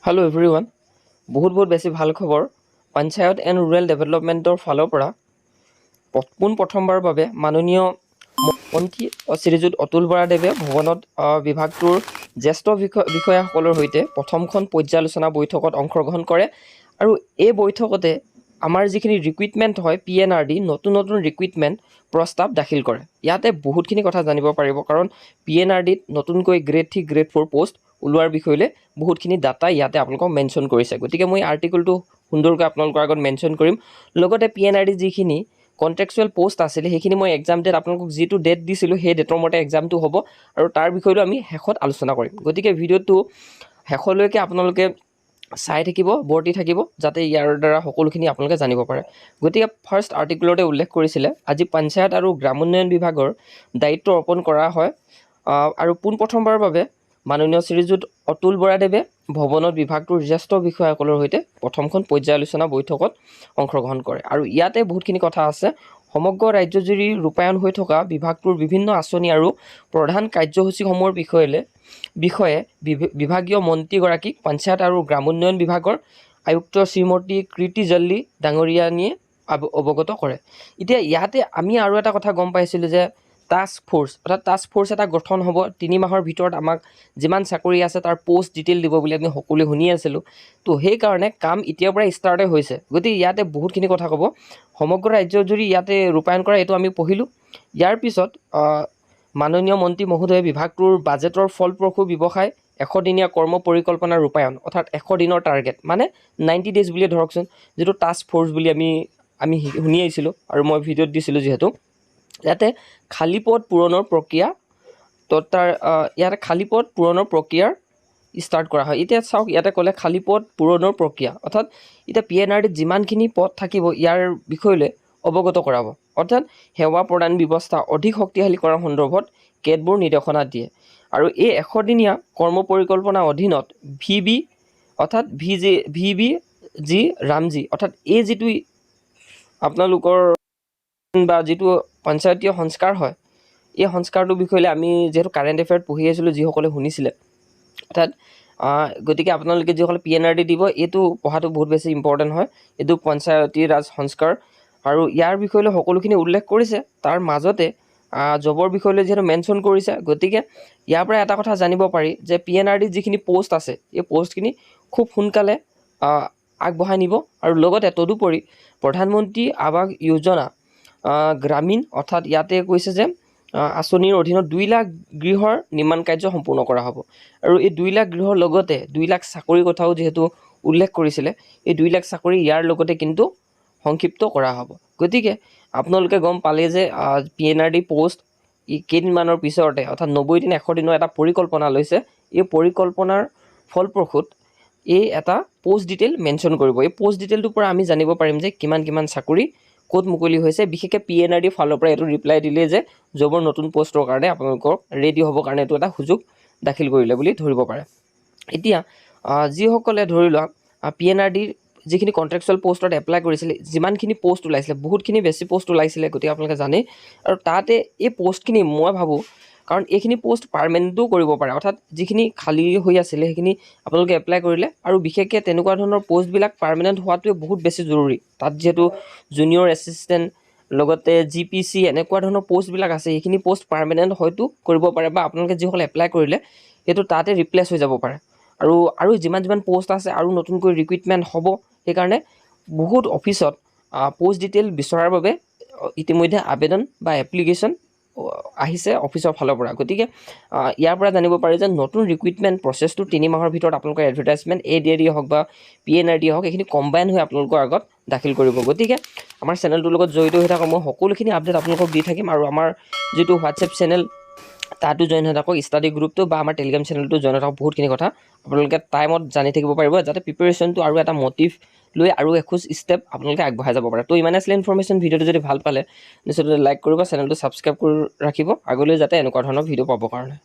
Hello' everyone, বহুত বেছি ভাল খবৰ। পঞ্চায়ত এণ্ড ৰুৰেল ডেভেলপমেণ্টৰ ফালৰ পৰা পোনপ্ৰথমবাৰৰ বাবে মাননীয় মন্ত্ৰী শ্ৰীযুত অতুল বৰাদেৱে ভৱনত বিভাগটোৰ জ্যেষ্ঠ বিষয়াসকলৰ সৈতে প্ৰথমখন পৰ্যালোচনা বৈঠকত অংশগ্ৰহণ কৰে। আৰু এই বৈঠকতে আমাৰ যিখিনি ৰিক্ৰুইটমেণ্ট হয় PNRD নতুন ৰিক্ৰুইটমেণ্ট প্ৰস্তাৱ দাখিল কৰে। ইয়াতে বহুতখিনি কথা জানিব পাৰিব, কাৰণ PNRDত নতুনকৈ গ্ৰেড 3 গ্ৰেড 4 পোষ্ট ওলোৱাৰ বিষয়লৈ বহুতখিনি ডাটা ইয়াতে আপোনালোকক মেনশ্যন কৰিছে। গতিকে মই আৰ্টিকলটো সুন্দৰকৈ আপোনালোকৰ আগত মেনশ্যন কৰিম। লগতে PNRD যিখিনি কণ্ট্ৰেকচুৱেল পোষ্ট আছিলে সেইখিনি মই এক্সাম ডেট আপোনালোকক যিটো ডেট দিছিলোঁ সেই ডেটৰ মতে এক্সামটো হ'ব, আৰু তাৰ বিষয়টো আমি শেষত আলোচনা কৰিম। গতিকে ভিডিঅ'টো শেষলৈকে আপোনালোকে চাই থাকিব, বৰ্তি থাকিব, যাতে ইয়াৰ দ্বাৰা সকলোখিনি আপোনালোকে জানিব পাৰে। গতিকে ফাৰ্ষ্ট আৰ্টিকুলতে উল্লেখ কৰিছিলে আজি পঞ্চায়ত আৰু গ্ৰামোন্নয়ন বিভাগৰ দায়িত্ব অৰ্পণ কৰা হয়। আৰু পোনপ্ৰথমবাৰৰ বাবে মাননীয় শ্ৰীযুত অতুল বৰাদেৱে ভৱনত বিভাগটোৰ জ্যেষ্ঠ বিষয়াসকলৰ সৈতে প্ৰথমখন পৰ্যালোচনা বৈঠকত অংশগ্ৰহণ কৰে। আৰু ইয়াতে বহুতখিনি কথা আছে। সমগ্ৰ ৰাজ্যজুৰি ৰূপায়ণ হৈ থকা বিভাগটোৰ বিভিন্ন আঁচনি আৰু প্ৰধান কাৰ্যসূচীসমূহৰ বিষয়ে বিভাগীয় মন্ত্ৰীগৰাকীক পঞ্চায়ত আৰু গ্ৰামোন্নয়ন বিভাগৰ আয়ুক্ত শ্ৰীমতী কীৰ্তি জল্লি ডাঙৰীয়ানীয়ে অৱগত কৰে। এতিয়া ইয়াতে আমি আৰু এটা কথা গম পাইছিলোঁ যে টাস্ক ফ'ৰ্চ, অৰ্থাৎ টাস্ক ফ'ৰ্চ এটা গঠন হ'ব। 3 মাহৰ ভিতৰত আমাক যিমান চাকৰি আছে তাৰ পোষ্ট ডিটেইল দিব বুলি আমি সকলোৱে শুনি আছিলোঁ। তো সেইকাৰণে কাম এতিয়াৰ পৰাই ষ্টাৰ্টে হৈছে। গতিকে ইয়াতে বহুতখিনি কথা ক'ব। সমগ্ৰ ৰাজ্যজুৰি ইয়াতে ৰূপায়ণ কৰা এইটো আমি পঢ়িলোঁ। ইয়াৰ পিছত মাননীয় মন্ত্ৰী মহোদয়ে বিভাগটোৰ বাজেটৰ ফলপ্ৰসূ ব্যৱসায় 100 দিনীয়া কৰ্ম পৰিকল্পনাৰ ৰূপায়ণ, অৰ্থাৎ 100 দিনৰ টাৰ্গেট, মানে 90 ডেজ বুলিয়ে ধৰকচোন, যিটো টাস্ক ফ'ৰ্চ বুলি আমি শুনি আহিছিলোঁ আৰু মই ভিডিঅ'ত দিছিলোঁ। যিহেতু ইয়াতে খালী পদ পূৰণৰ প্ৰক্ৰিয়া, তো তাৰ ইয়াতে খালী পদ পূৰণৰ প্ৰক্ৰিয়াৰ ষ্টাৰ্ট কৰা হয়। এতিয়া চাওক, ইয়াতে ক'লে খালী পদ পূৰণৰ প্ৰক্ৰিয়া, অৰ্থাৎ এতিয়া PNRDত যিমানখিনি পদ থাকিব ইয়াৰ বিষয়লৈ অৱগত কৰাব, অৰ্থাৎ সেৱা প্ৰদান ব্যৱস্থা অধিক শক্তিশালী কৰাৰ সন্দৰ্ভত কেতবোৰ নিৰ্দেশনা দিয়ে। আৰু এই 100 দিনীয়া কৰ্ম পৰিকল্পনাৰ অধীনত VB অৰ্থাৎ VBG ৰামজী, অৰ্থাৎ এই যিটো আপোনালোকৰ বা যিটো পঞ্চায়তীয় সংস্কাৰ হয়, এই সংস্কাৰটোৰ বিষয়লৈ আমি যিহেতু কাৰেণ্ট এফেয়াৰত পঢ়ি আছিলোঁ, যিসকলে শুনিছিলে, অৰ্থাৎ গতিকে আপোনালোকে যিসকলে PNRD দিব এইটো পঢ়াটো বহুত বেছি ইম্পৰ্টেণ্ট হয়। এইটো পঞ্চায়তী ৰাজ সংস্কাৰ, আৰু ইয়াৰ বিষয়লৈ সকলোখিনি উল্লেখ কৰিছে। তাৰ মাজতে জবৰ বিষয়লৈ যিহেতু মেনশ্যন কৰিছে, গতিকে ইয়াৰ পৰা এটা কথা জানিব পাৰি যে PNRDত যিখিনি পোষ্ট আছে এই পোষ্টখিনি খুব সোনকালে আগবঢ়াই নিব। আৰু লগতে তদুপৰি প্ৰধানমন্ত্ৰী আৱাস যোজনা গ্ৰামীণ, অৰ্থাৎ ইয়াতে কৈছে যে আঁচনিৰ অধীনত 2 লাখ গৃহৰ নিৰ্মাণ কাৰ্য সম্পূৰ্ণ কৰা হ'ব। আৰু এই 2 লাখ গৃহৰ লগতে 2 লাখ চাকৰিৰ কথাও যিহেতু উল্লেখ কৰিছিলে, এই 2 লাখ চাকৰি ইয়াৰ লগতে কিন্তু সংক্ষিপ্ত কৰা হ'ব। গতিকে আপোনালোকে গম পালে যে PNRD পোষ্ট কেইদিনমানৰ পিছতে, অৰ্থাৎ 90 দিন 100 দিনৰ এটা পৰিকল্পনা লৈছে। এই পৰিকল্পনাৰ ফলপ্ৰসূত এই এটা পোষ্ট ডিটেইল মেনশ্যন কৰিব। এই পোষ্ট ডিটেইলটোৰ পৰা আমি জানিব পাৰিম যে কিমান চাকৰি ক'ত মুকলি হৈছে। বিশেষকৈ PNRD ফালৰ পৰা এইটো ৰিপ্লাই দিলে যে জবৰ নতুন পোষ্টৰ কাৰণে আপোনালোকৰ ৰেডি হ'বৰ কাৰণে এইটো এটা সুযোগ দাখিল কৰিলে বুলি ধৰিব পাৰে। এতিয়া যিসকলে ধৰি লোৱা PNRDৰ যিখিনি কণ্ট্ৰেকচুৱেল পোষ্টত এপ্লাই কৰিছিলে, যিমানখিনি পোষ্ট ওলাইছিলে, বহুতখিনি বেছি পোষ্ট ওলাইছিলে, গতিকে আপোনালোকে জানেই। আৰু তাতে এই পোষ্টখিনি মই ভাবোঁ, কাৰণ এইখিনি পোষ্ট পাৰ্মানেণ্টো কৰিব পাৰে, অৰ্থাৎ যিখিনি খালী হৈ আছিলে সেইখিনি আপোনালোকে এপ্লাই কৰিলে। আৰু বিশেষকৈ তেনেকুৱা ধৰণৰ পোষ্টবিলাক পাৰ্মানেণ্ট হোৱাটোৱে বহুত বেছি জৰুৰী। তাত যিহেতু জুনিয়ৰ এছিষ্টেণ্ট, লগতে GPC এনেকুৱা ধৰণৰ পোষ্টবিলাক আছে, সেইখিনি পোষ্ট পাৰ্মানেণ্ট হয়তো কৰিব পাৰে, বা আপোনালোকে যিসকলে এপ্লাই কৰিলে সেইটো তাতে ৰিপ্লেচ হৈ যাব পাৰে। আৰু যিমান পোষ্ট আছে আৰু নতুনকৈ ৰিক্ৰুইটমেণ্ট হ'ব। সেইকাৰণে বহুত অফিচত পোষ্ট ডিটেইল বিচৰাৰ বাবে ইতিমধ্যে আবেদন বা এপ্লিকেশ্যন আহিছে অফিচৰ ফালৰ পৰা। গতিকে ইয়াৰ পৰা জানিব পাৰি যে নতুন ৰিক্ৰুইটমেণ্ট প্ৰচেছটো 3 মাহৰ ভিতৰত আপোনালোকৰ এডভাৰটাইজমেণ্ট ADAD হওক বা PNRD হওক, এইখিনি কম্বাইন হৈ আপোনালোকৰ আগত দাখিল কৰিব। গতিকে আমাৰ চেনেলটোৰ লগত জড়িত হৈ থাকক, মই সকলোখিনি আপডেট আপোনালোকক দি থাকিম। আৰু আমাৰ যিটো হোৱাটছএপ চেনেল তাতো জইন হৈ থাকক, ষ্টাডি গ্ৰুপটো বা আমাৰ টেলিগ্ৰাম চেনেলটো জইন হৈ থাকক। বহুতখিনি কথা আপোনালোকে টাইমত জানি থাকিব পাৰিব, যাতে প্ৰিপেৰেশ্যনটো আৰু এটা মটিভ লৈ আৰু এখোজ ষ্টেপ আপোনালোকে আগবঢ়াই যাব পাৰে। তো ইমানে আছিলে ইনফৰমেশ্যন। ভিডিঅ'টো যদি ভাল পালে নিশ্চয় লাইক কৰিব, চেনেলটো ছাবস্ক্ৰাইব কৰি ৰাখিব আগলৈ, যাতে এনেকুৱা ধৰণৰ ভিডিঅ' পাবৰ কাৰণে।